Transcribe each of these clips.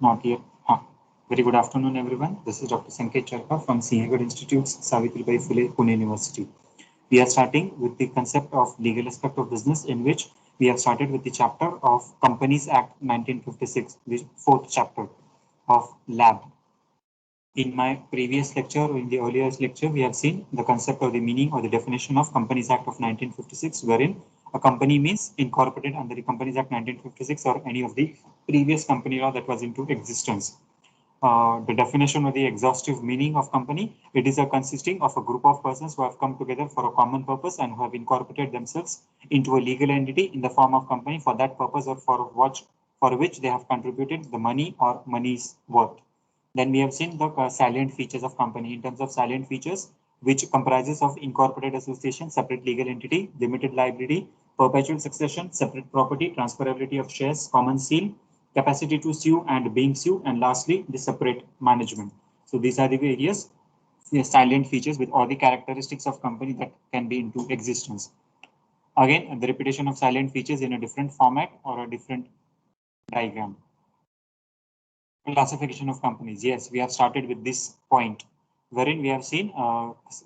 Not yet. Very good afternoon, everyone. This is Dr. Sanket Charka from Sinhagad Institute's Savitribai Phule, Pune University. We are starting with the concept of legal aspect of business, in which we have started with the chapter of Companies Act 1956, the fourth chapter of lab. In my previous lecture, or in the earlier lecture, we have seen the concept or the meaning or the definition of Companies Act of 1956, wherein a company means incorporated under the Companies Act 1956 or any of the previous company law that was into existence. The definition or the exhaustive meaning of company, it is a consisting of a group of persons who have come together for a common purpose and who have incorporated themselves into a legal entity in the form of company for that purpose or for which they have contributed the money or money's worth. Then we have seen the salient features of company. In terms of salient features, which comprises of incorporated association, separate legal entity, limited liability, perpetual succession, separate property, transferability of shares, common seal, capacity to sue and being sued, and lastly, the separate management. So these are the various silent features with all the characteristics of company that can be into existence. Again, the repetition of silent features in a different format or a different diagram. Classification of companies. Yes, we have started with this point, wherein we have seen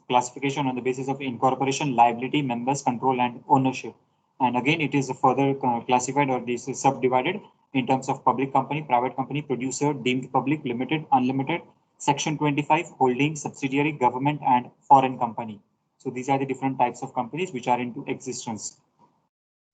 classification on the basis of incorporation, liability, members, control, and ownership. And again, it is further classified or this is subdivided in terms of public company, private company, producer, deemed public, limited, unlimited, section 25, holding, subsidiary, government, and foreign company. So these are the different types of companies which are into existence.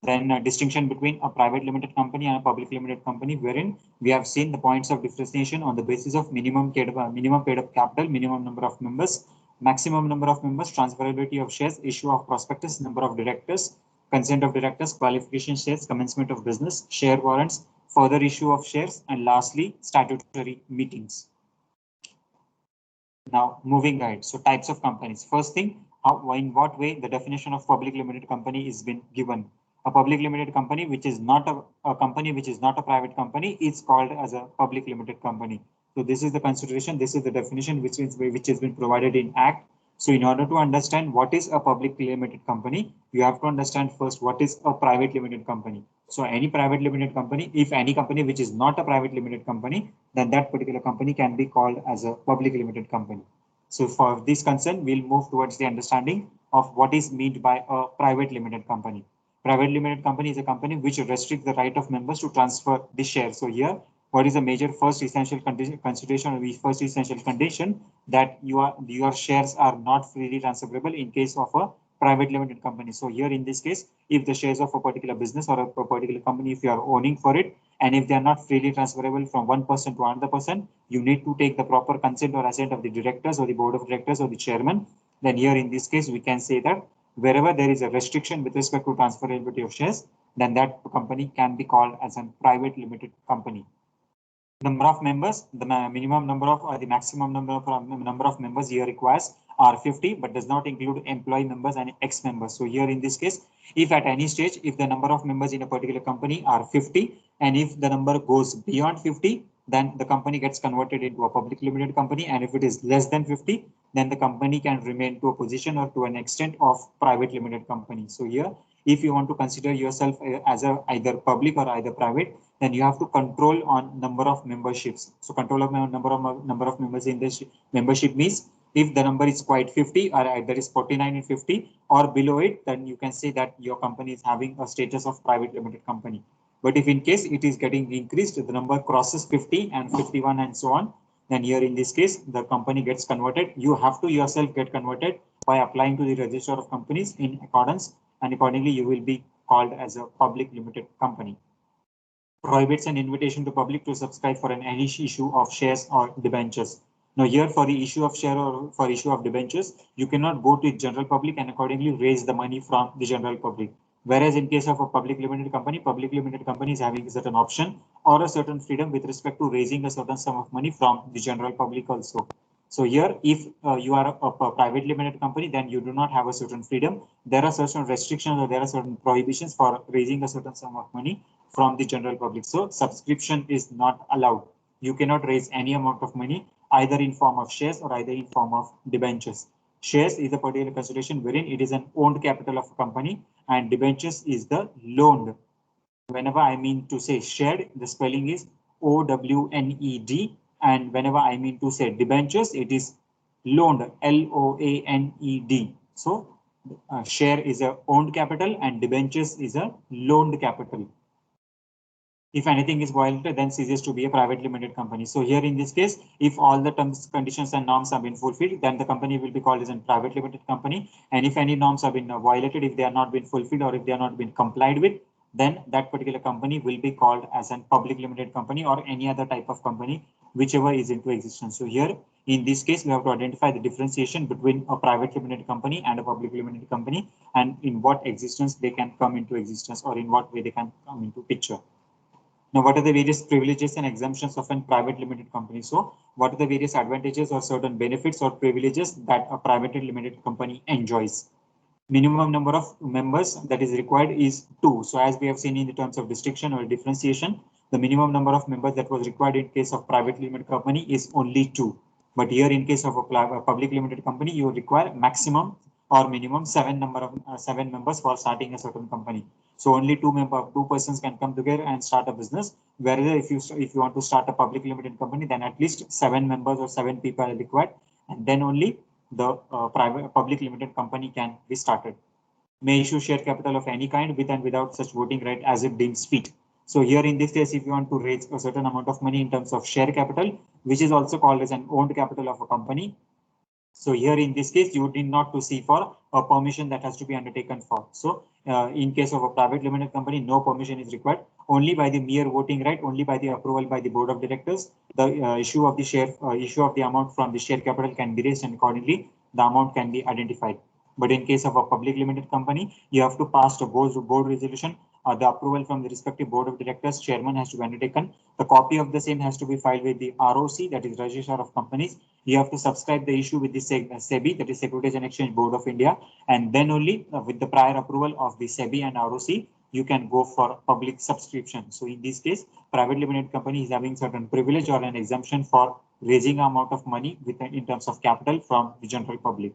Then distinction between a private limited company and a public limited company, wherein we have seen the points of differentiation on the basis of minimum paid up capital, minimum number of members, maximum number of members, transferability of shares, issue of prospectus, number of directors, consent of directors, qualification shares, commencement of business, share warrants, further issue of shares, and lastly, statutory meetings. Now, moving ahead. So types of companies. First thing, in what way the definition of public limited company is been given. A public limited company, which is not a company, which is not a private company, is called as a public limited company. So this is the consideration. This is the definition which has been provided in Act. So in order to understand what is a public limited company, you have to understand first what is a private limited company. So any private limited company, if any company which is not a private limited company, then that particular company can be called as a public limited company. So for this concern, we'll move towards the understanding of what is meant by a private limited company. Private limited company is a company which restricts the right of members to transfer the share. So here, what is the major first essential consideration or first essential condition that your shares are not freely transferable in case of a private limited company. So here in this case, if the shares of a particular business or a particular company, if you are owning for it, and if they are not freely transferable from one person to another person, you need to take the proper consent or assent of the directors or the board of directors or the chairman. Then here in this case, we can say that wherever there is a restriction with respect to transferability of shares, then that company can be called as a private limited company. Number of members, the minimum number of or the maximum number of members here requires are 50, but does not include employee members and ex-members. So here in this case, if at any stage, if the number of members in a particular company are 50, and if the number goes beyond 50, then the company gets converted into a public limited company. And if it is less than 50, then the company can remain to a position or to an extent of private limited company. So here, if you want to consider yourself as either public or either private, then you have to control on number of memberships. So control of number of members in this membership means if the number is quite 50 or either is 49 and 50 or below it, then you can say that your company is having a status of private limited company. But if in case it is getting increased, the number crosses 50 and 51 and so on, then here in this case, the company gets converted. You have to yourself get converted by applying to the register of companies in accordance, and accordingly you will be called as a public limited company. Prohibits an invitation to public to subscribe for any issue of shares or debentures. Now here for the issue of share or for issue of debentures, you cannot go to the general public and accordingly raise the money from the general public. Whereas in case of a public limited company is having a certain option or a certain freedom with respect to raising a certain sum of money from the general public also. So here, if you are a private limited company, then you do not have a certain freedom. There are certain restrictions or there are certain prohibitions for raising a certain sum of money from the general public. So subscription is not allowed. You cannot raise any amount of money either in form of shares or either in form of debentures. Shares is a particular consideration wherein it is an owned capital of a company, and debentures is the loaned. Whenever I mean to say shared, the spelling is OWNED, and whenever I mean to say debentures, it is loaned, LOANED. So share is a owned capital and debentures is a loaned capital. If anything is violated, then ceases to be a private limited company. So here in this case, if all the terms, conditions, and norms have been fulfilled, then the company will be called as a private limited company. And if any norms have been violated, if they are not been fulfilled or if they are not been complied with, then that particular company will be called as a public limited company or any other type of company, whichever is into existence. So here in this case, we have to identify the differentiation between a private limited company and a public limited company, and in what existence they can come into existence, or in what way they can come into picture. Now, what are the various privileges and exemptions of a private limited company? So, what are the various advantages or certain benefits or privileges that a privately limited company enjoys? Minimum number of members that is required is 2. So, as we have seen in the terms of distinction or differentiation, the minimum number of members that was required in case of privately limited company is only 2. But here, in case of a public limited company, you require maximum or minimum 7 members for starting a certain company. So only two persons can come together and start a business. Whereas if you want to start a public limited company, then at least 7 members or 7 people are required, and then only the public limited company can be started. May issue share capital of any kind with and without such voting right as it deems fit. So here in this case, if you want to raise a certain amount of money in terms of share capital, which is also called as an owned capital of a company, so here in this case, you need not to see for a permission that has to be undertaken for. So in case of a private limited company, no permission is required. Only by the mere voting right, only by the approval by the board of directors, the issue of the amount from the share capital can be raised, and accordingly the amount can be identified. But in case of a public limited company, you have to pass a board resolution. The approval from the respective board of directors, chairman has to be undertaken. The copy of the same has to be filed with the ROC, that is Registrar of Companies. You have to subscribe the issue with the SEBI, that is Securities and Exchange Board of India, and then only with the prior approval of the SEBI and ROC, you can go for public subscription. So in this case, private limited company is having certain privilege or an exemption for raising amount of money in terms of capital from the general public.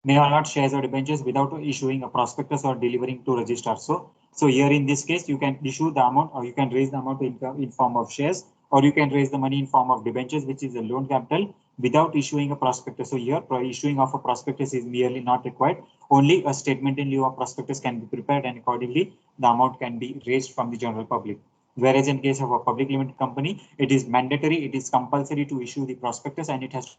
May allot shares or debentures without issuing a prospectus or delivering to registrar. So here in this case, you can issue the amount, or you can raise the amount in form of shares, or you can raise the money in form of debentures, which is a loan capital, without issuing a prospectus. So here, issuing of a prospectus is merely not required. Only a statement in lieu of prospectus can be prepared, and accordingly, the amount can be raised from the general public. Whereas in case of a public limited company, it is mandatory, it is compulsory to issue the prospectus, and it has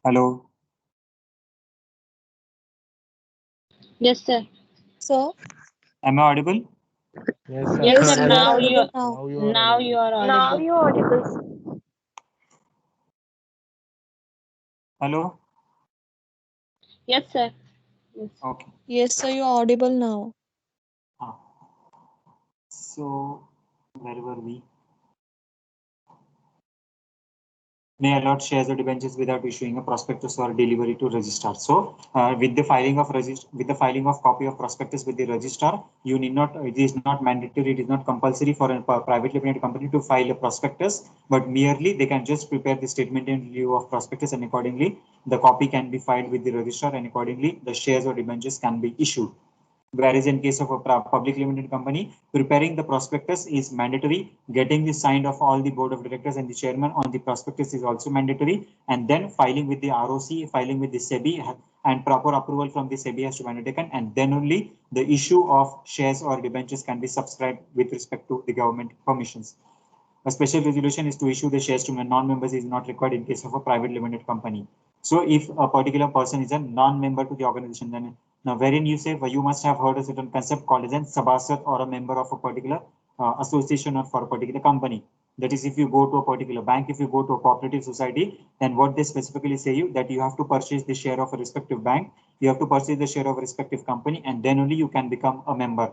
Hello. Yes, sir. So, Am I audible? Yes, sir. Yes, yes, sir. you are Now you audible now. now you are Now audible. you are audible. Hello. Yes, sir. Yes. Okay. Yes, sir, you are audible now. Ah. So where were we? May allot shares or debentures without issuing a prospectus or delivery to registrar. So with the filing of copy of prospectus with the registrar, you need not, it is not mandatory, it is not compulsory for a privately limited company to file a prospectus, but merely they can just prepare the statement in lieu of prospectus, and accordingly the copy can be filed with the registrar, and accordingly the shares or debentures can be issued. Whereas in case of a public limited company, preparing the prospectus is mandatory, getting the signed of all the board of directors and the chairman on the prospectus is also mandatory, and then filing with the ROC, filing with the SEBI, and proper approval from the SEBI has to be undertaken, and then only the issue of shares or debentures can be subscribed with respect to the government permissions. A special resolution is to issue the shares to non-members is not required in case of a private limited company. So if a particular person is a non-member to the organization, then now wherein you say, well, you must have heard a certain concept called as an sabasat or a member of a particular association or for a particular company. That is, if you go to a particular bank, if you go to a cooperative society, then what they specifically say you that you have to purchase the share of a respective bank, you have to purchase the share of a respective company, and then only you can become a member.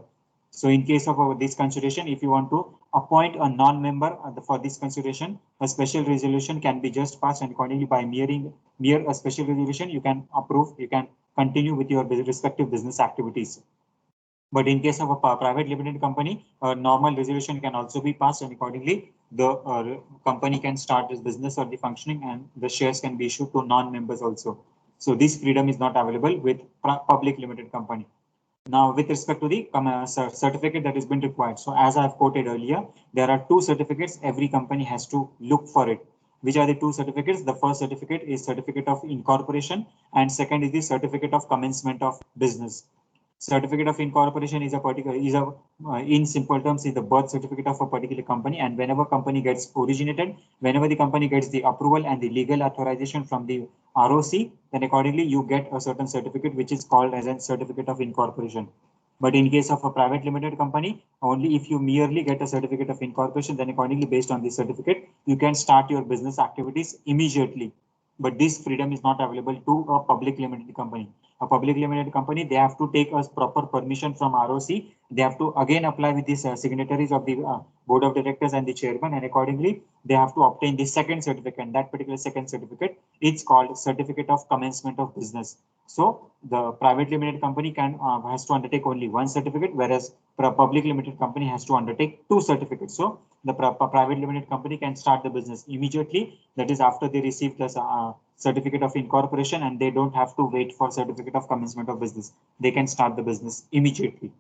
So in case of this consideration, if you want to appoint a non-member for this consideration, a special resolution can be just passed, and accordingly by mere a special resolution, you can approve, you can continue with your respective business activities. But in case of a private limited company, a normal resolution can also be passed, and accordingly the company can start its business or the functioning, and the shares can be issued to non-members also. So this freedom is not available with public limited company. Now, with respect to the certificate that has been required. So as I've quoted earlier, there are two certificates every company has to look for it. Which are the two certificates? The first certificate is certificate of incorporation, and second is the certificate of commencement of business. Certificate of incorporation is in simple terms is the birth certificate of a particular company, and whenever company gets originated, whenever the company gets the approval and the legal authorization from the ROC, then accordingly you get a certain certificate which is called as a certificate of incorporation. But in case of a private limited company, only if you merely get a certificate of incorporation, then accordingly based on this certificate, you can start your business activities immediately. But this freedom is not available to a public limited company. A public limited company, they have to take a proper permission from ROC. They have to again apply with these signatories of the board of directors and the chairman, and accordingly they have to obtain the second certificate. And that particular second certificate, it's called certificate of commencement of business. So the private limited company has to undertake only one certificate, whereas public limited company has to undertake two certificates. So the private limited company can start the business immediately. That is after they receive the certificate of incorporation, and they don't have to wait for certificate of commencement of business. They can start the business immediately.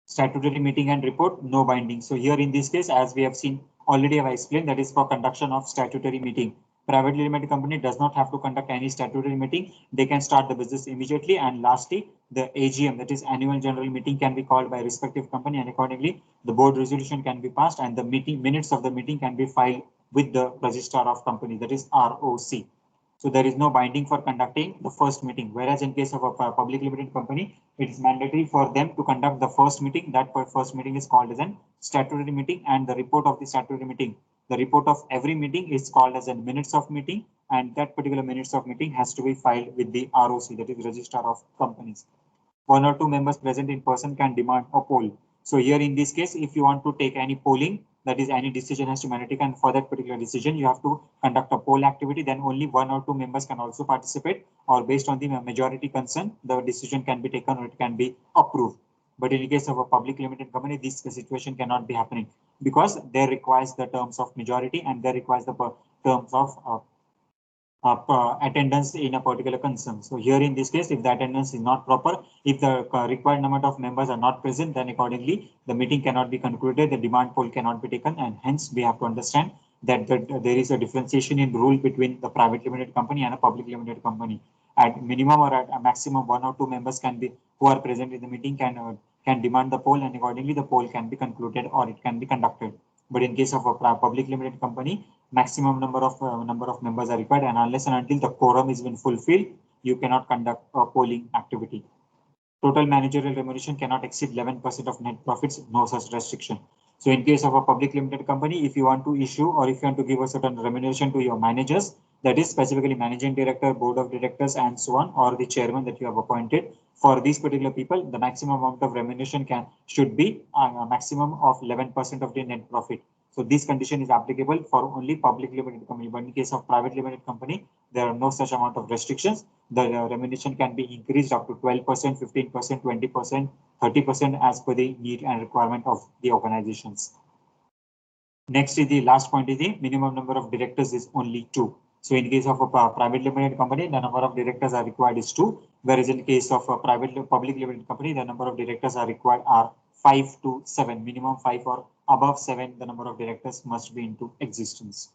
Statutory meeting and report, no binding. So here in this case, as we have seen already, I explained that is for conduction of statutory meeting. Privately limited company does not have to conduct any statutory meeting. They can start the business immediately. And lastly, the AGM, that is annual general meeting, can be called by respective company, and accordingly the board resolution can be passed, and the minutes of the meeting can be filed with the registrar of company, that is ROC. So there is no binding for conducting the first meeting, whereas in case of a public limited company, it is mandatory for them to conduct the first meeting. That first meeting is called as a statutory meeting, and the report of the statutory meeting, the report of every meeting is called as a minutes of meeting, and that particular minutes of meeting has to be filed with the ROC, that is registrar of companies. One or two members present in person can demand a poll. So here in this case, if you want to take any polling, that is any decision has to be undertaken, and for that particular decision, you have to conduct a poll activity. Then only one or two members can also participate, or based on the majority consent, the decision can be taken or it can be approved. But in the case of a public limited company, this situation cannot be happening because there requires the terms of majority, and there requires the terms of attendance in a particular concern. So here in this case, if the attendance is not proper, if the required number of members are not present, then accordingly the meeting cannot be concluded, the demand poll cannot be taken, and hence we have to understand that there is a differentiation in rule between the private limited company and a public limited company. At minimum or at a maximum, one or two members can be who are present in the meeting can demand the poll, and accordingly the poll can be concluded or it can be conducted. But in case of a public limited company, maximum number of members are required, and unless and until the quorum is been fulfilled, you cannot conduct a polling activity. Total managerial remuneration cannot exceed 11% of net profits, no such restriction. So in case of a public limited company, if you want to issue or if you want to give a certain remuneration to your managers, that is specifically managing director, board of directors, and so on, or the chairman that you have appointed, for these particular people, the maximum amount of remuneration should be a maximum of 11% of the net profit. So this condition is applicable for only public limited company. But in case of private limited company, there are no such amount of restrictions. The remuneration can be increased up to 12%, 15%, 20%, 30% as per the need and requirement of the organizations. Next is the last point is the minimum number of directors is only 2. So in case of a private limited company, the number of directors are required is 2. whereas in case of a public limited company, the number of directors are required are 5 to 7, minimum 5 or above 7, the number of directors must be into existence.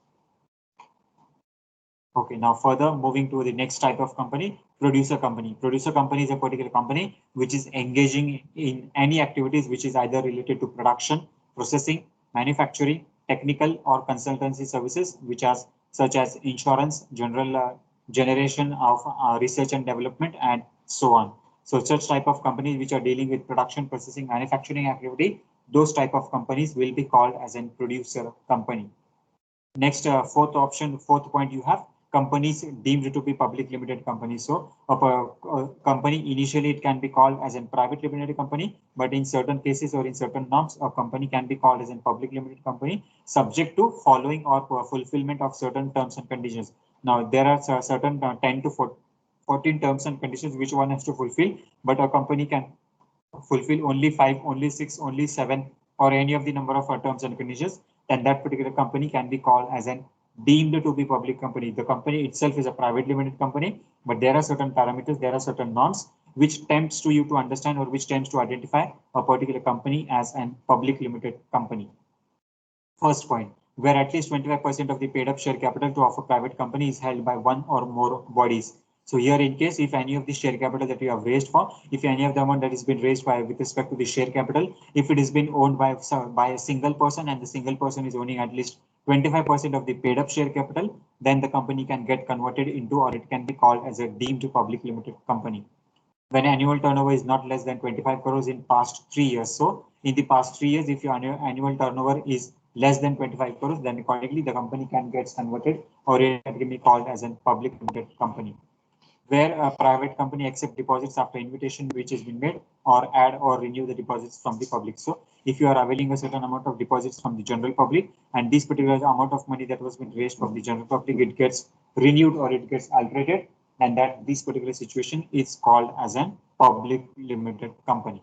Okay, now further moving to the next type of company, producer company. Producer company is a particular company which is engaging in any activities which is either related to production, processing, manufacturing, technical or consultancy services, which are such as insurance, generation of research and development, and so on. So such type of companies which are dealing with production, processing, manufacturing activity, those type of companies will be called as a producer company. Next, fourth point you have companies deemed to be public limited companies. So a company initially it can be called as a private limited company, but in certain cases or in certain norms, a company can be called as a public limited company subject to following or fulfillment of certain terms and conditions. Now there are certain 10 to 14 terms and conditions which one has to fulfill, but a company can fulfill only 5, only 6, only 7, or any of the number of terms and conditions, then that particular company can be called as an deemed to be public company. The company itself is a private limited company, but there are certain parameters, there are certain norms which tempts to you to understand or which tends to identify a particular company as an public limited company. First point, where at least 25% of the paid up share capital to offer private company is held by one or more bodies. So here in case if any of the share capital that you have raised for, if any of the amount that has been raised by with respect to the share capital, if it has been owned by a single person and the single person is owning at least 25% of the paid up share capital, then the company can get converted into or it can be called as a deemed public limited company. When annual turnover is not less than 25 crores in past 3 years. So in the past 3 years, if your annual turnover is less than 25 crores, then accordingly the company can get converted or it can be called as a public limited company. Where a private company accept deposits after invitation which has been made or add or renew the deposits from the public. So if you are availing a certain amount of deposits from the general public and this particular amount of money that was been raised from the general public, it gets renewed or it gets alterated, and that this particular situation is called as a public limited company.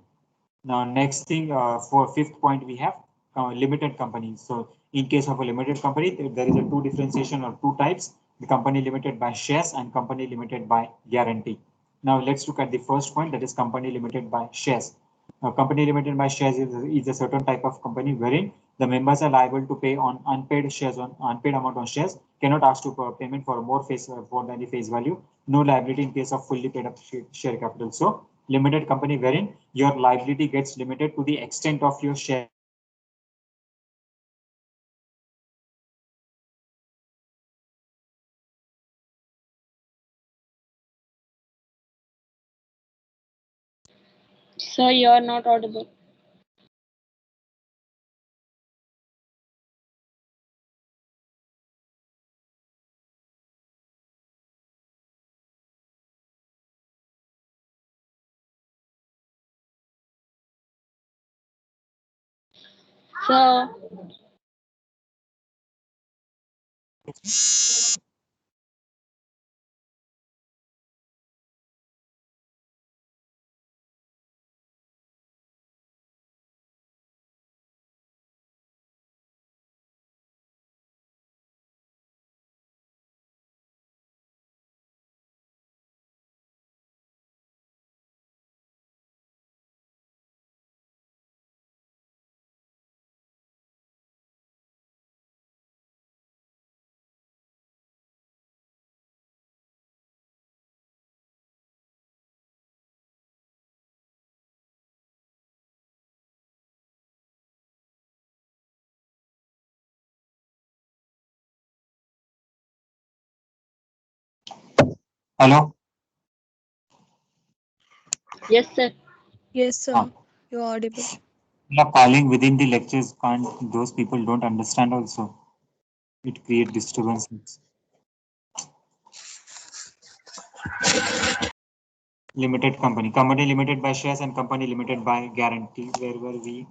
Now, next thing for fifth point, we have limited companies. So in case of a limited company, there is a two differentiation or two types, the company limited by shares and company limited by guarantee. Now let's look at the first point, that is company limited by shares. Now, company limited by shares is a certain type of company wherein the members are liable to pay on unpaid shares on unpaid amount on shares, cannot ask to payment for more for than the face value, no liability in case of fully paid up share capital. So limited company wherein your liability gets limited to the extent of your share. Sir, you are not audible. Sir, Hello. yes, sir. Yes, sir. Ah. You're audible. Now calling within the lectures can't, those people don't understand also. It creates disturbances. Limited company, company limited by shares and company limited by guarantee. Where were we?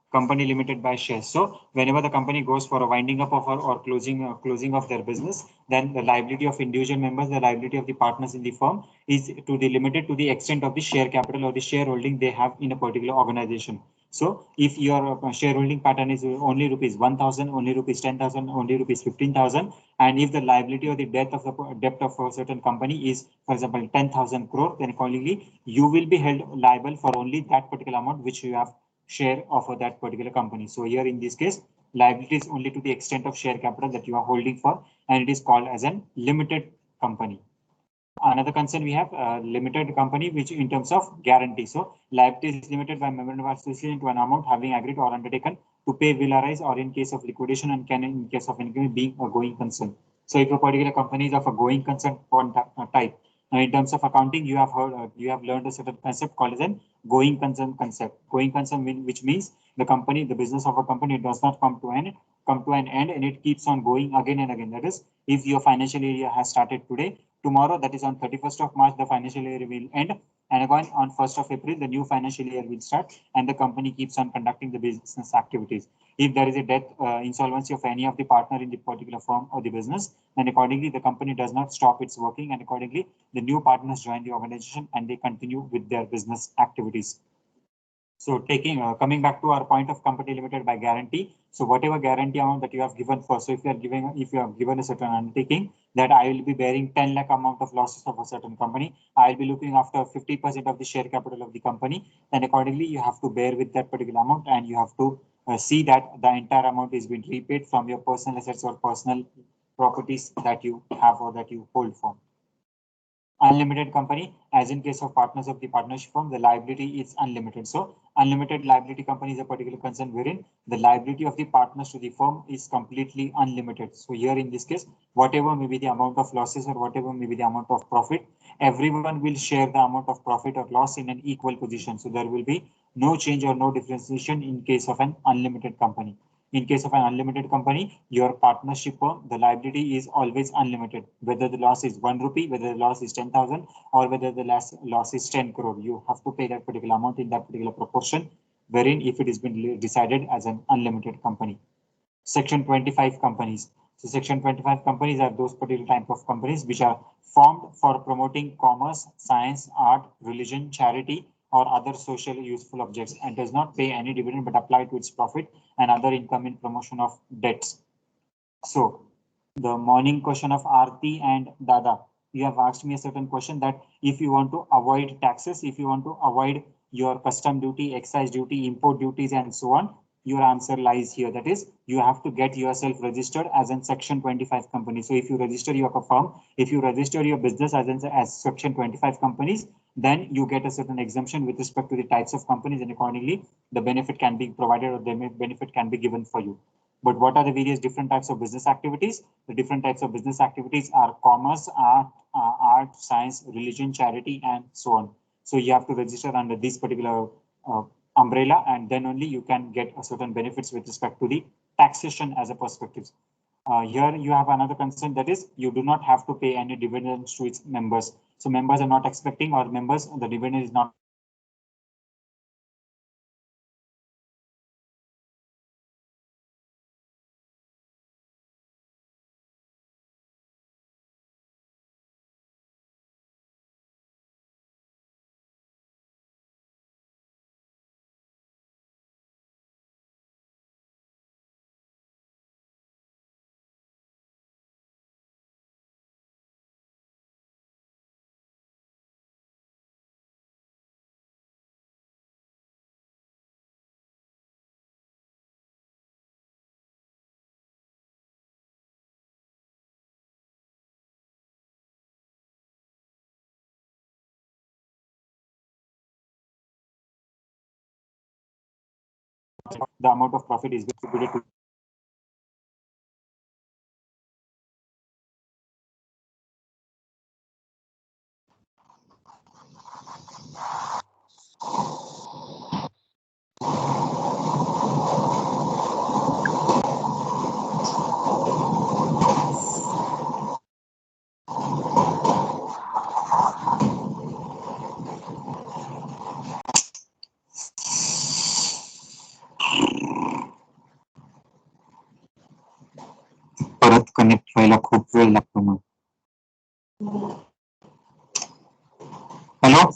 Company limited by shares. So whenever the company goes for a winding up of or closing of their business, then the liability of individual members, the liability of the partners in the firm is to the limited to the extent of the share capital or the shareholding they have in a particular organization. So if your shareholding pattern is only rupees 1,000, only rupees 10,000, only rupees 15,000, and if the liability or the debt of a certain company is, for example, 10,000 crore, then accordingly you will be held liable for only that particular amount which you have share of that particular company. So here in this case, liability is only to the extent of share capital that you are holding for, and it is called as a limited company. Another concern we have limited company, which in terms of guarantee. So liability is limited by memorandum of association to an amount having agreed or undertaken to pay will arise or in case of liquidation and can in case of income being a going concern. So if a particular company is of a going concern type, in terms of accounting, you have heard, you have learned a certain concept called as an going concern concept. Going concern which means the company, the business of a company does not come to an end, and it keeps on going again and again. That is, if your financial year has started today, tomorrow, that is on 31st of March, the financial year will end, and again on 1st of April, the new financial year will start, and the company keeps on conducting the business activities. If there is a death, insolvency of any of the partner in the particular firm or the business, then accordingly the company does not stop its working, and accordingly the new partners join the organization and they continue with their business activities. So coming back to our point of company limited by guarantee. So whatever guarantee amount that you have given for, so if you have given a certain undertaking that I will be bearing 10 lakh amount of losses of a certain company, I will be looking after 50% of the share capital of the company, then accordingly you have to bear with that particular amount, and you have to see that the entire amount is being repaid from your personal assets or personal properties that you have or that you hold for. Unlimited company, as in case of partners of the partnership firm, the liability is unlimited. So unlimited liability company is a particular concern wherein the liability of the partners to the firm is completely unlimited. So here in this case, whatever may be the amount of losses or whatever may be the amount of profit, everyone will share the amount of profit or loss in an equal position. So there will be no change or no differentiation in case of an unlimited company. In case of an unlimited company, your partnership firm, the liability is always unlimited. Whether the loss is 1 rupee, whether the loss is 10,000, or whether the loss is 10 crore, you have to pay that particular amount in that particular proportion, wherein if it has been decided as an unlimited company. Section 25 companies. So Section 25 companies are those particular type of companies which are formed for promoting commerce, science, art, religion, charity, or other socially useful objects, and does not pay any dividend but apply to its profit and other income in promotion of debts. So the morning question of Aarti and Dada, you have asked me a certain question that if you want to avoid taxes, if you want to avoid your custom duty, excise duty, import duties, and so on, your answer lies here. That is, you have to get yourself registered as a Section 25 company. So if you register your firm, if you register your business as Section 25 companies, then you get a certain exemption with respect to the types of companies, and accordingly the benefit can be provided or the benefit can be given for you. But what are the various different types of business activities? The different types of business activities are commerce, art, science, religion, charity, and so on. So you have to register under this particular umbrella, and then only you can get a certain benefits with respect to the taxation as a perspective. Here you have another concern, that is you do not have to pay any dividends to its members. So members are not expecting, or members, the dividend is not the amount of profit is distributed to. परत connect व्हायला खूप वेळ लागतो मग. Hello.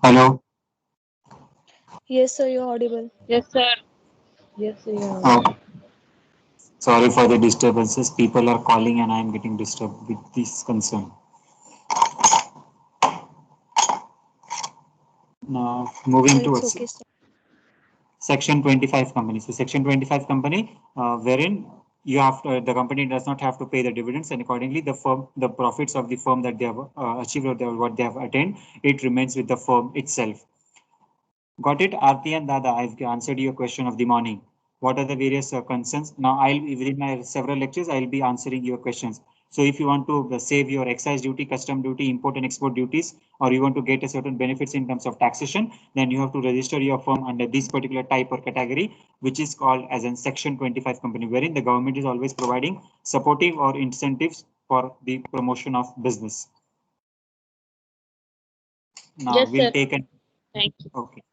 Hello. Yes, sir, you're audible. Yes, sir. Yes, sir. You're Oh, audible. sorry for the disturbances. People are calling and I am getting disturbed with this concern. Now, moving It's towards okay, sir. Section 25 company. So Section 25 company, wherein you have to, the company does not have to pay the dividends, and accordingly the profits of the firm that they have achieved or what they have attained, it remains with the firm itself. Got it, Aarti and Dada? I've answered your question of the morning. What are the various concerns? Now, within my several lectures, I'll be answering your questions. So if you want to save your excise duty, custom duty, import and export duties, or you want to get a certain benefits in terms of taxation, then you have to register your firm under this particular type or category, which is called as a Section 25 company, wherein the government is always providing supportive or incentives for the promotion of business. Now Yes, we'll sir. take an Thank you. okay.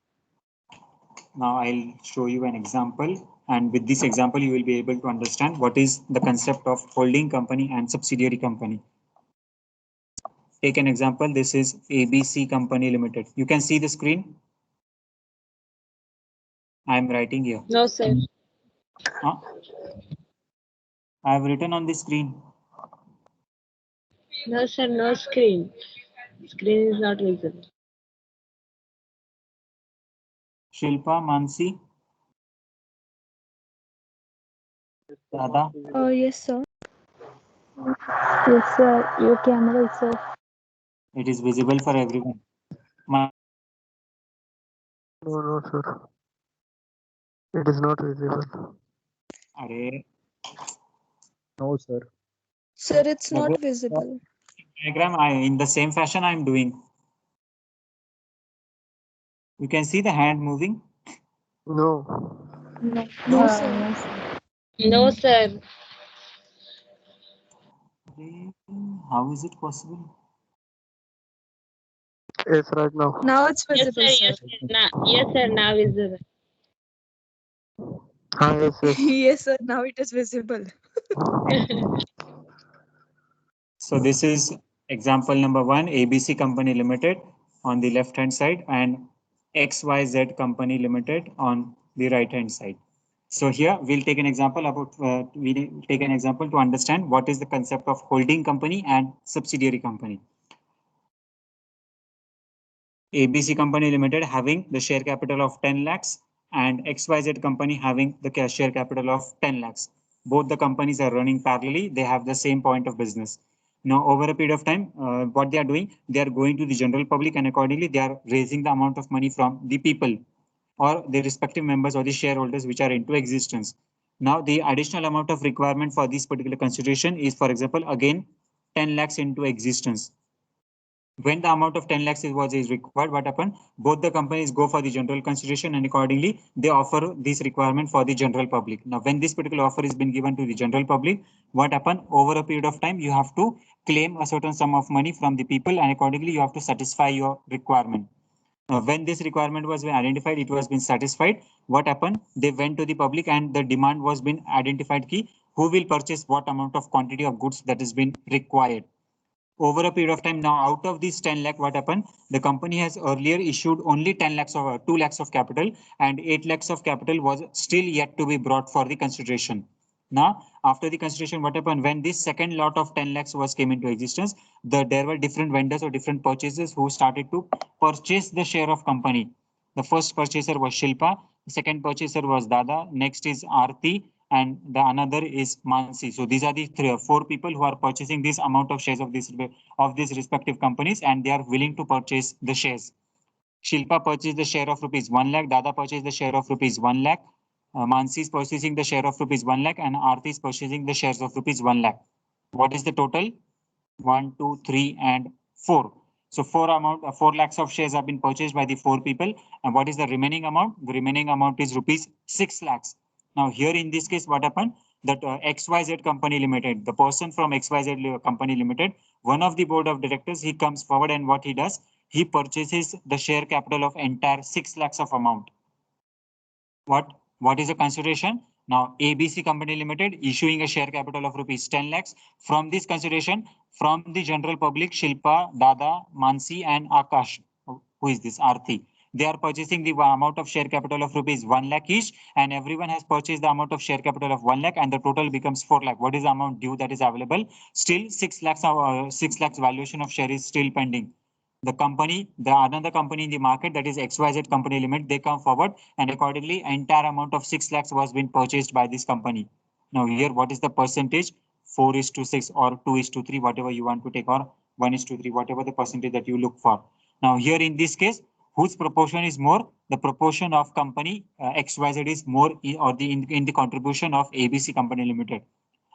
Now I'll show you an example, and with this example, you will be able to understand what is the concept of holding company and subsidiary company. Take an example. This is ABC Company Limited. You can see the screen. I'm writing here. No, sir. Huh? I have written on the screen. No, sir. No screen. Screen is not visible. Shilpa, Mansi, Dada. Yes, sir. Yes, sir. Your camera itself. It is visible for everyone. No, no, sir. It is not visible. Array. No, sir. Sir, it's The not whole visible. diagram, in the same fashion I am doing. You can see the hand moving. No. No, sir. No, sir. How is it possible? Yes, right now. Now it's Yes, visible, sir. sir. Yes, sir. Now, yes, sir. Now visible. Yes, yes. Yes, sir. Now it is visible. So this is example number 1, ABC Company Limited on the left hand side and XYZ Company Limited on the right hand side. So here we'll take an example we'll take an example to understand what is the concept of holding company and subsidiary company. ABC Company Limited having the share capital of 10 lakhs and XYZ Company having the share capital of 10 lakhs. Both the companies are running parallelly. They have the same point of business. Now, over a period of time, what they are doing, they are going to the general public and accordingly, they are raising the amount of money from the people or the respective members or the shareholders which are into existence. Now, the additional amount of requirement for this particular consideration is, for example, again, 10 lakhs into existence. When the amount of 10 lakhs is required, what happened? Both the companies go for the general consideration and accordingly they offer this requirement for the general public. Now, when this particular offer is been given to the general public, what happened? Over a period of time, you have to claim a certain sum of money from the people and accordingly you have to satisfy your requirement. When this requirement was been identified, it was been satisfied. What happened? They went to the public and the demand was been identified key. Who will purchase what amount of quantity of goods that has been required? Over a period of time, now out of these 10 lakh, what happened? The company has earlier issued only 10 lakhs of 2 lakhs of capital and 8 lakhs of capital was still yet to be brought for the consideration. Now, after the consideration, what happened? When this second lot of 10 lakhs was came into existence, there were different vendors or different purchasers who started to purchase the share of company. The first purchaser was Shilpa, the second purchaser was Dada, next is Aarti, and the another is Mansi. So these are the 4 people who are purchasing this amount of shares of these respective companies, and they are willing to purchase the shares. Shilpa purchased the share of rupees 1 lakh, Dada purchased the share of rupees 1 lakh, Mansi is purchasing the share of rupees 1 lakh, and Aarti is purchasing the shares of rupees 1 lakh. What is the total? 1, 2, 3, and 4. So 4 lakhs of shares have been purchased by the 4 people. And what is the remaining amount? The remaining amount is rupees 6 lakhs. Now here in this case, what happened? That XYZ Company Limited, the person from XYZ Company Limited, one of the board of directors, he comes forward and what he does? He purchases the share capital of entire 6 lakhs of amount. What is the consideration? Now, ABC Company Limited issuing a share capital of rupees 10 lakhs. From this consideration, from the general public, Shilpa, Dada, Mansi, and Akash, who Who is this? Arthi. They are purchasing the amount of share capital of rupees 1 lakh each, and everyone has purchased the amount of share capital of 1 lakh, and the total becomes 4 lakh. What is the amount due that is available? Still 6 lakhs, 6 lakhs valuation of share is still pending. The company, another company in the market, that is XYZ Company Limited, they come forward, and accordingly entire amount of 6 lakhs was been purchased by this company. Now here, what is the percentage? 4:6 or 2:3, whatever you want to take, or 1:3, whatever the percentage that you look for. Now here in this case, whose proportion is more? The proportion of company XYZ is more, or in the contribution of ABC Company Limited.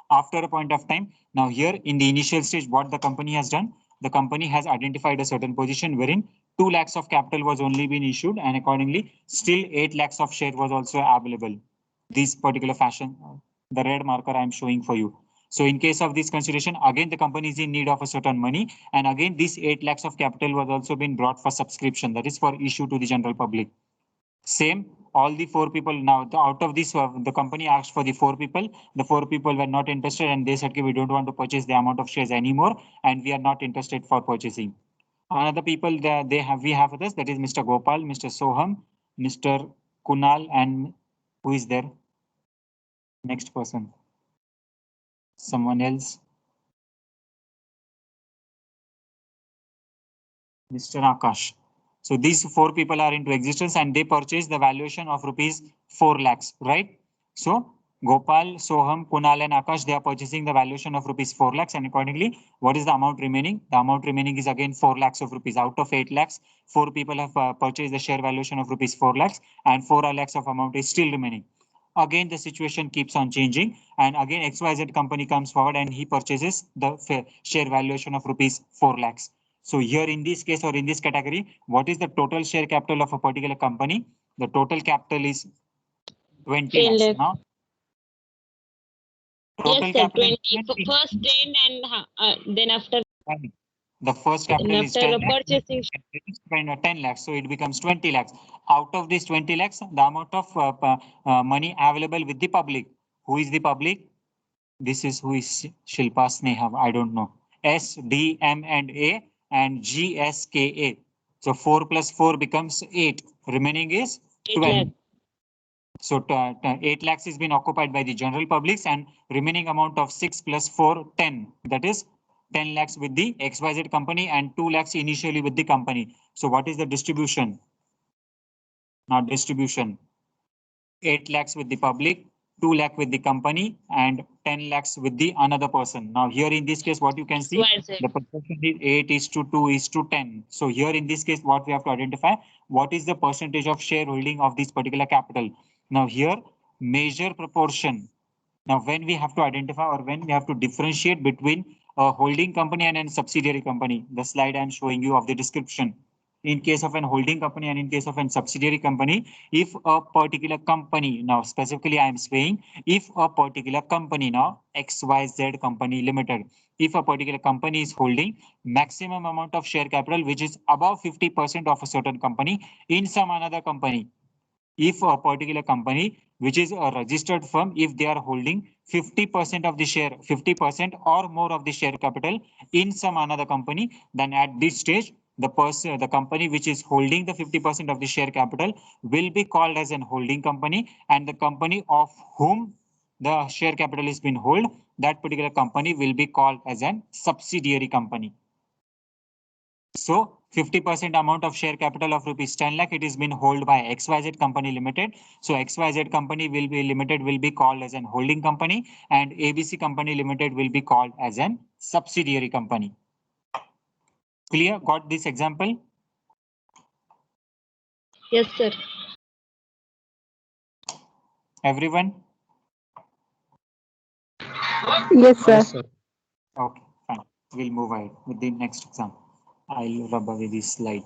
After a point of time, now here in the initial stage, what the company has done, the company has identified a certain position wherein 2 lakhs of capital was only been issued, and accordingly still 8 lakhs of share was also available. This particular fashion, the red marker I am showing for you. So in case of this consideration, again the company is in need of a certain money, and again this 8 lakhs of capital was also been brought for subscription, that is for issue to the general public. Same, all the 4 people now, out of this, the company asked for the 4 people. The 4 people were not interested, and they said, okay, we don't want to purchase the amount of shares anymore, and we are not interested for purchasing. Another people that we have with us, that is Mr. Gopal, Mr. Soham, Mr. Kunal, and who is there? Next person. Someone else. Mr. Akash. So these 4 people are into existence, and they purchase the valuation of rupees 4 lakhs, right? So Gopal, Soham, Kunal, and Akash, they are purchasing the valuation of rupees 4 lakhs, and accordingly, what is the amount remaining? The amount remaining is again 4 lakhs of rupees. Out of 8 lakhs, 4 people have purchased the share valuation of rupees 4 lakhs, and 4 lakhs of amount is still remaining. Again, the situation keeps on changing, and again XYZ company comes forward and he purchases the share valuation of rupees 4 lakhs. So here in this case, or in this category, what is the total share capital of a particular company? The total capital is 20 10 lakhs. lakh. Now, total Yes, sir. capital 20. is 20. First 10, and then after The first capital is 10 lakhs. purchasing. 10 lakhs, so it becomes 20 lakhs. Out of this 20 lakhs, the amount of money available with the public. Who is the public? This is who is Shilpa Sneha, I don't know. S, D, M, and A, and G, S, K, A. So 4 plus 4 becomes 8. Remaining is 8 12. lakh. So 8 lakhs is been occupied by the general publics, and remaining amount of 6 plus 4, 10. That is 10 lakhs with the XYZ company and 2 lakhs initially with the company. So what is the distribution? Now distribution. 8 lakhs with the public, 2 lakh with the company, and 10 lakhs with the another person. Now here in this case, what you can see, the proportion is 8:2:10. So here in this case, what we have to identify, what is the percentage of shareholding of this particular capital? Now here, measure proportion. Now when we have to identify, or when we have to differentiate between a holding company and a subsidiary company, the slide I'm showing you of the description. In case of an holding company and in case of a subsidiary company, if a particular company, now specifically I am saying, if a particular company, now XYZ Company Limited, if a particular company is holding maximum amount of share capital which is above 50% of a certain company in some another company, if a particular company which is a registered firm, if they are holding 50% of the share, 50% or more of the share capital in some another company, then at this stage, the company which is holding the 50% of the share capital will be called as an holding company, and the company of whom the share capital is been held, that particular company will be called as an subsidiary company. So 50% amount of share capital of rupees 10 lakh, it is been held by XYZ Company Limited. So XYZ Company will be called as an holding company, and ABC Company Limited will be called as an subsidiary company. Clear? Got this example? Yes, sir. Everyone? Yes, sir. Yes, sir. Okay, fine. We'll move ahead with the next example. I'll rub away this slide.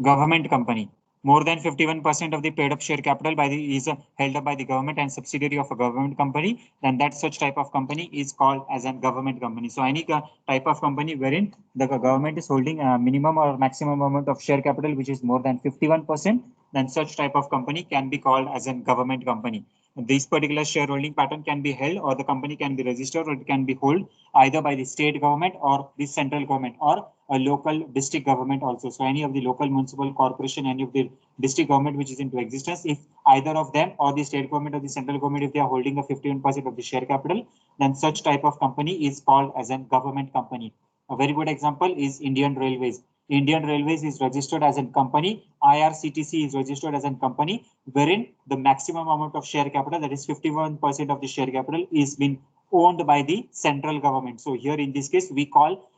Government company. More than 51% of the paid up share capital is held up by the government and subsidiary of a government company, then that such type of company is called as a government company. So any type of company wherein the government is holding a minimum or maximum amount of share capital which is more than 51%, then such type of company can be called as a government company. This particular shareholding pattern can be held, or the company can be registered, or it can be held either by the state government or the central government or a local district government also. So any of the local municipal corporation, any of the district government which is into existence, if either of them or the state government or the central government, if they are holding a 51% of the share capital, then such type of company is called as a government company. A very good example is Indian Railways. Indian Railways is registered as a company. IRCTC is registered as a company, wherein the maximum amount of share capital, that is 51% of the share capital, is being owned by the central government. So here in this case, we call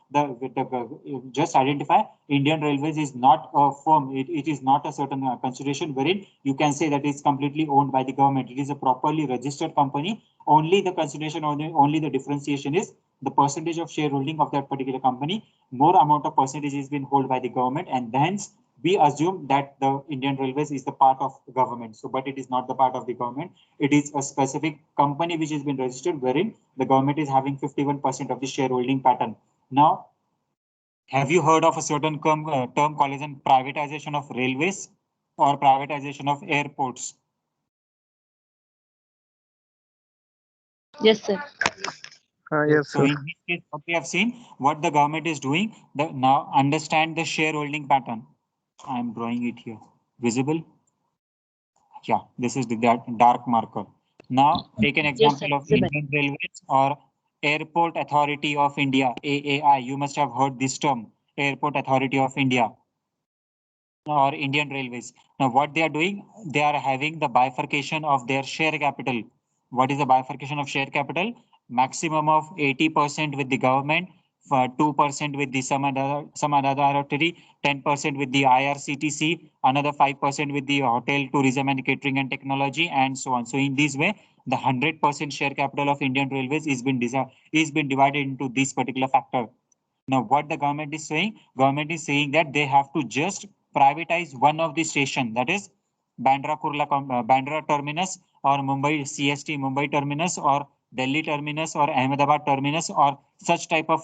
just identify Indian Railways is not a firm. It is not a certain consideration wherein you can say that it's completely owned by the government. It is a properly registered company. Only the consideration, only the differentiation is the percentage of shareholding of that particular company. More amount of percentage is being held by the government, and hence we assume that the Indian Railways is the part of the government. So, but it is not the part of the government. It is a specific company which has been registered wherein the government is having 51% of the shareholding pattern. Now, have you heard of a certain term called as privatization of railways or privatization of airports? Yes, sir. Yes, So sir. in this case, what we have seen, what the government is doing, now understand the shareholding pattern. I am drawing it here. Visible? Yeah, this is the dark marker. Now take an example of visible. Indian Railways or Airport Authority of India, AAI. You must have heard this term, Airport Authority of India or Indian Railways. Now what they are doing, they are having the bifurcation of their share capital. What is the bifurcation of share capital? Maximum of 80% with the government, 2% with the some other authority, 10% with the IRCTC, another 5% with the hotel, tourism and catering and technology, and so on. So in this way, the 100% share capital of Indian Railways is been divided into this particular factor. Now, what the government is saying that they have to just privatize one of the station, that is Bandra terminus or Mumbai CST Mumbai terminus or Delhi terminus or Ahmedabad terminus or such type of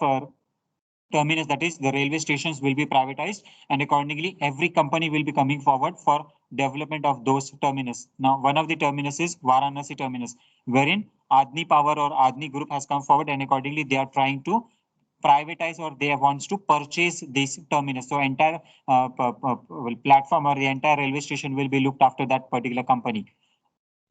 terminus, that is the railway stations will be privatized, and accordingly every company will be coming forward for development of those terminus. Now, one of the terminus is Varanasi terminus, wherein Adani Power or Adani Group has come forward, and accordingly they are trying to privatize or they wants to purchase this terminus. So entire platform or the entire railway station will be looked after that particular company.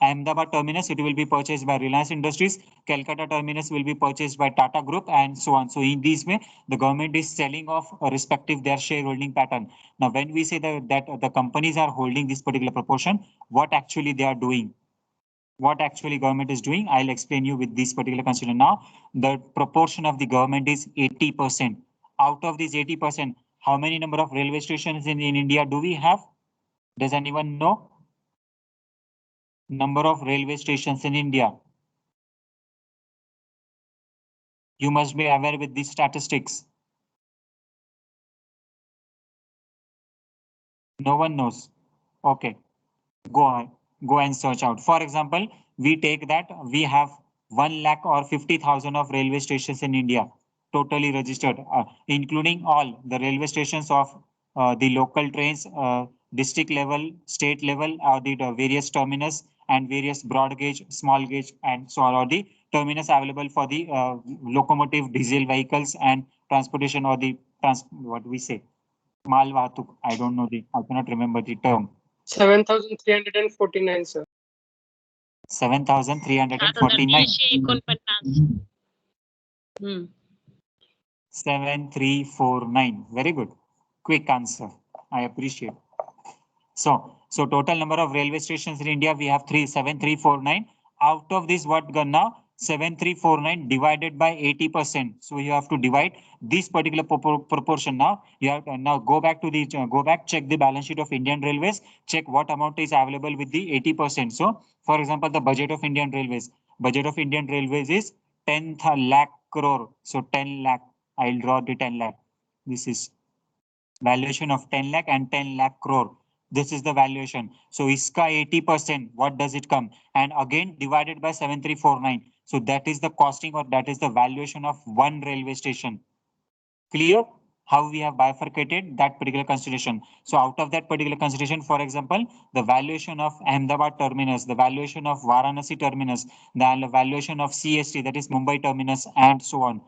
Ahmedabad terminus, it will be purchased by Reliance Industries. Calcutta terminus will be purchased by Tata Group, and so on. So in this way, the government is selling off respective their shareholding pattern. Now, when we say that the companies are holding this particular proportion, what actually they are doing? What actually government is doing, I'll explain you with this particular consideration. Now, the proportion of the government is 80%. Out of this 80%, how many number of railway stations in India do we have? Does anyone know? Number of railway stations in India. You must be aware with these statistics. No one knows. Okay, go and search out. For example, we take that we have 1 lakh or 50,000 of railway stations in India, totally registered, including all the railway stations of the local trains, district level, state level, the various terminus and various broad gauge, small gauge, and so on, or the terminus available for the locomotive, diesel vehicles, and transportation, or the what we say, mal vahatuk. I don't know I cannot remember the term. 7,349, sir. 7,349. 7349. Very good. Quick answer. I appreciate. So total number of railway stations in India, we have 7349. Out of this, what now? 7349 divided by 80%. So you have to divide this particular proportion. Now you have to now go back, check the balance sheet of Indian Railways, check what amount is available with the 80%. So for example, the budget of Indian Railways is 10 lakh crore. So 10 lakh, I'll draw the 10 lakh. This is valuation of 10 lakh and 10 lakh crore. This is the valuation. So iska 80%, what does it come? And again divided by 7349. So that is the costing, or that is the valuation of one railway station. Clear? how we have bifurcated that particular consideration. So out of that particular consideration, for example, the valuation of Ahmedabad terminus, the valuation of Varanasi terminus, the valuation of CST, that is Mumbai terminus, and so on.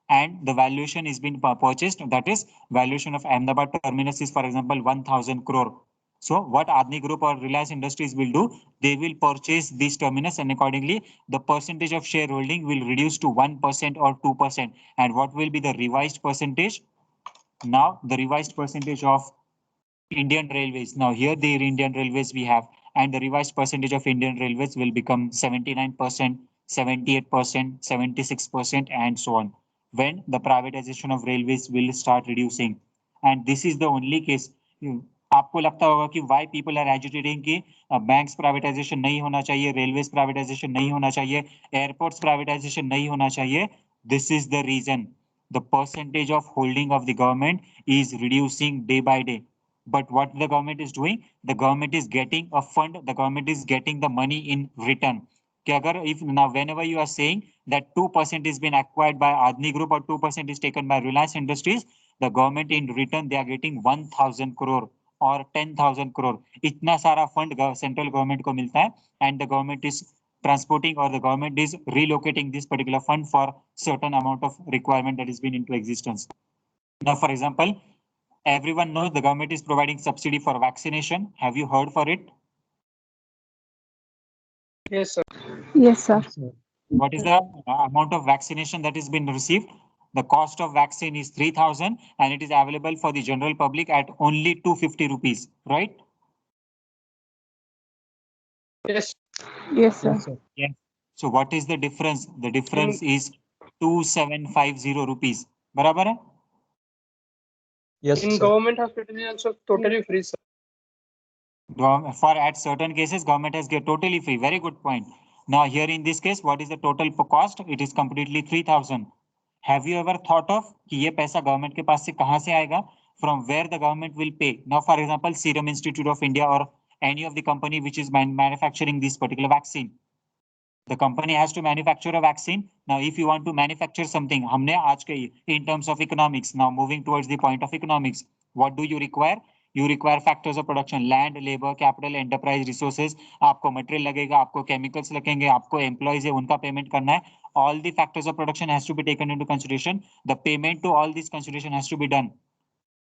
And the valuation is being purchased, that is valuation of Ahmedabad terminus is, for example, 1,000 crore. So what Adani Group or Reliance Industries will do, they will purchase this terminus, and accordingly, the percentage of shareholding will reduce to 1% or 2%. And what will be the revised percentage? Now the revised percentage of Indian Railways. Now here the Indian Railways we have, and the revised percentage of Indian Railways will become 79%, 78%, 76%, and so on, when the privatization of railways will start reducing. And this is the only case. आपको लगता होगा कि why people are agitating कि banks privatization नहीं होना चाहिए, railways privatization नहीं होना चाहिए, airports privatization नहीं होना चाहिए. This is the reason. The percentage of holding of the government is reducing day by day. But what the government is doing, the government is getting a fund, the government is getting the money in return. If now whenever you are saying that 2% is being acquired by Adani Group or 2% is taken by Reliance Industries, the government in return they are getting 1,000 crore or 10,000 crore. इतना सारा fund central government को मिलता है, and the government is transporting, or the government is relocating this particular fund for certain amount of requirement that has been into existence. Now, for example, everyone knows the government is providing subsidy for vaccination. Have you heard for it? Yes, sir. Yes, sir. What is the amount of vaccination that has been received? The cost of vaccine is 3,000 and it is available for the general public at only 250 rupees, right? Yes. Yes, sir. Yes. So what is the difference? The difference is 2,750 rupees. बराबर है? Yes, In sir. government hospital is also totally free, sir. For at certain cases, government has get totally free. Very good point. Now here in this case, what is the total cost? It is completely 3,000. Have you ever thought of कि ये पैसा government के पास से कहाँ से आएगा? From where the government will pay? Now, for example, Serum Institute of India or any of the company which is manufacturing this particular vaccine. The company has to manufacture a vaccine. Now, if you want to manufacture something, हमने आज के in terms of economics, now moving towards the point of economics, what do you require? You require factors of production, land, labor, capital, enterprise, resources. आपको material लगेगा, आपको chemicals लगेंगे, आपको employees है, उनका payment करना है. All the factors of production has to be taken into consideration. The payment to all these consideration has to be done.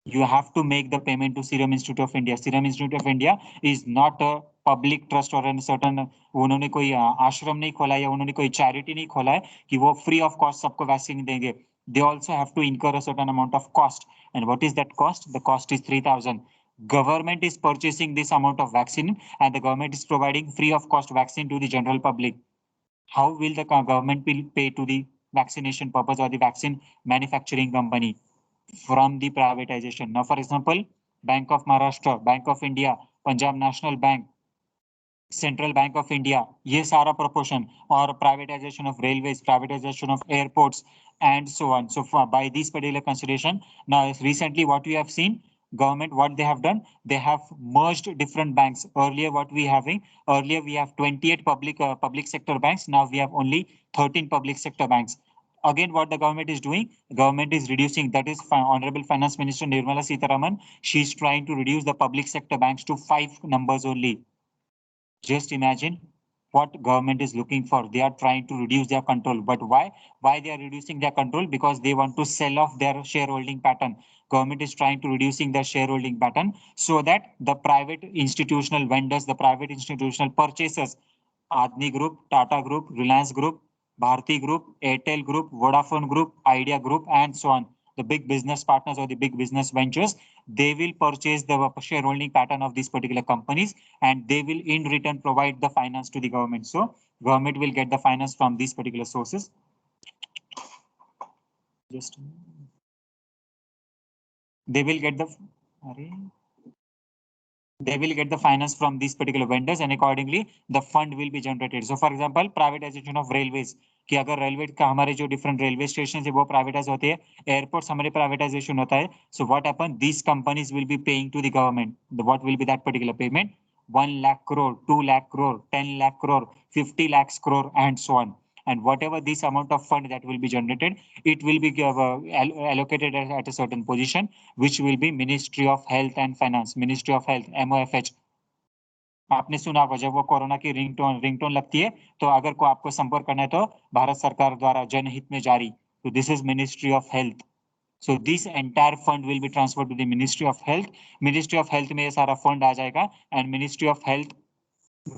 You have to make the payment to Serum Institute of India. Serum Institute of India is not a public trust or a certain, उन्होंने कोई आश्रम नहीं खोला या उन्होंने कोई charity नहीं खोला है कि वो free of cost सबको vaccine देंगे. They also have to incur a certain amount of cost. And what is that cost? The cost is 3,000. Government is purchasing this amount of vaccine and the government is providing free of cost vaccine to the general public. How will the government pay to the vaccination purpose or the vaccine manufacturing company? From the privatization. Now, for example, Bank of Maharashtra, Bank of India, Punjab National Bank, Central Bank of India, ये सारा proportion, or privatization of railways, privatization of airports, and so on. So by this particular consideration, now recently what we have seen, government, what they have done, they have merged different banks. Earlier, what we having, earlier we have 28 public sector banks. Now we have only 13 public sector banks. Again, what the government is doing, government is reducing, that is Honorable Finance Minister Nirmala Sitharaman, she's trying to reduce the public sector banks to 5 numbers only. Just imagine what government is looking for. They are trying to reduce their control. But why? Why they are reducing their control? Because they want to sell off their shareholding pattern. Government is trying to reducing their shareholding pattern so that the private institutional vendors, the private institutional purchasers, Adani Group, Tata Group, Reliance Group, Bharti Group, Airtel Group, Vodafone Group, Idea Group, and so on. The big business partners or the big business ventures, they will purchase the shareholding pattern of these particular companies and they will in return provide the finance to the government. So government will get the finance from these particular sources. Just they will get the finance from these particular vendors and accordingly the fund will be generated. So for example, privatization of railways, कि अगर railway का हमारे जो different railway station है वो privatise होते हैं, airports हमारे प्राइवेटाइजेशन होता है. So what happen, these companies will be paying to the government. What will be that particular payment? 1 lakh crore, 2 lakh crore, 10 lakh crore, 50 lakhs crore, and so on. and whatever this amount of fund that will be generated, it will be allocated at a certain position, which will be Ministry of Health and Finance, Ministry of Health, MOFH. आपने सुना होगा जब वो corona की ringtone लगती है तो अगर को आपको संपर्क करना है तो भारत सरकार द्वारा जनहित में जारी, तो this is ministry of health. So this entire fund will be transferred to the Ministry of Health. Ministry of Health में ये सारा fund आ जाएगा and Ministry of Health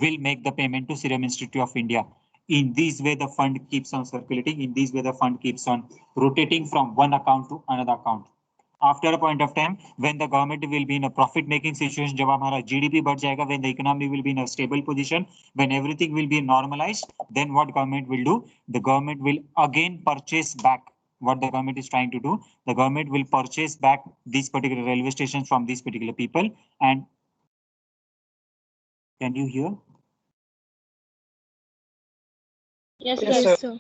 will make the payment to Serum Institute of India. In this way, the fund keeps on circulating. In this way, the fund keeps on rotating from one account to another account. After a point of time, when the government will be in a profit-making situation, जब हमारा GDP बढ़ जाएगा, when the economy will be in a stable position, when everything will be normalized, then what government will do? The government will again purchase back. What the government is trying to do, the government will purchase back these particular railway stations from these particular people. And can you hear? Yes, Yes, sir. sir.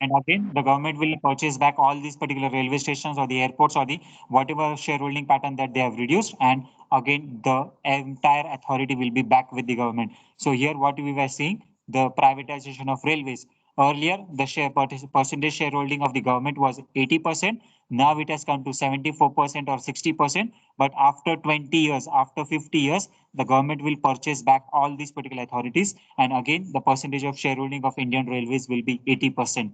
And again, the government will purchase back all these particular railway stations or the airports or the whatever shareholding pattern that they have reduced. And again, the entire authority will be back with the government. So here what we were seeing, the privatization of railways. Earlier, the percentage shareholding of the government was 80%. Now it has come to 74% or 60%. But after 20 years, after 50 years, the government will purchase back all these particular authorities. And again, the percentage of shareholding of Indian Railways will be 80%.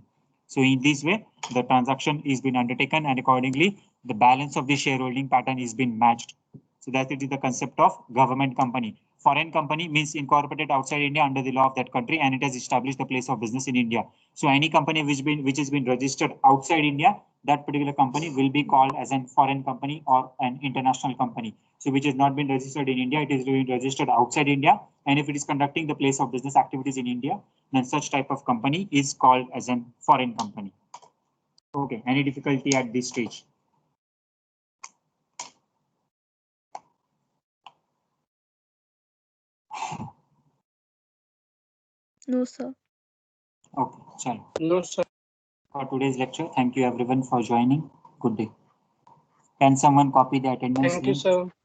So in this way, the transaction is been undertaken and accordingly, the balance of the shareholding pattern is been matched. So that is the concept of government company. Foreign company means incorporated outside India under the law of that country, and it has established the place of business in India. So any company which has been registered outside India, that particular company will be called as a foreign company or an international company. So which has not been registered in India, it is being registered outside India. And if it is conducting the place of business activities in India, then such type of company is called as a foreign company. Okay, any difficulty at this stage? No, sir. Okay, chalo. No, sir. For today's lecture, thank you everyone for joining. Good day. Can someone copy the attendance Thank you, link? sir.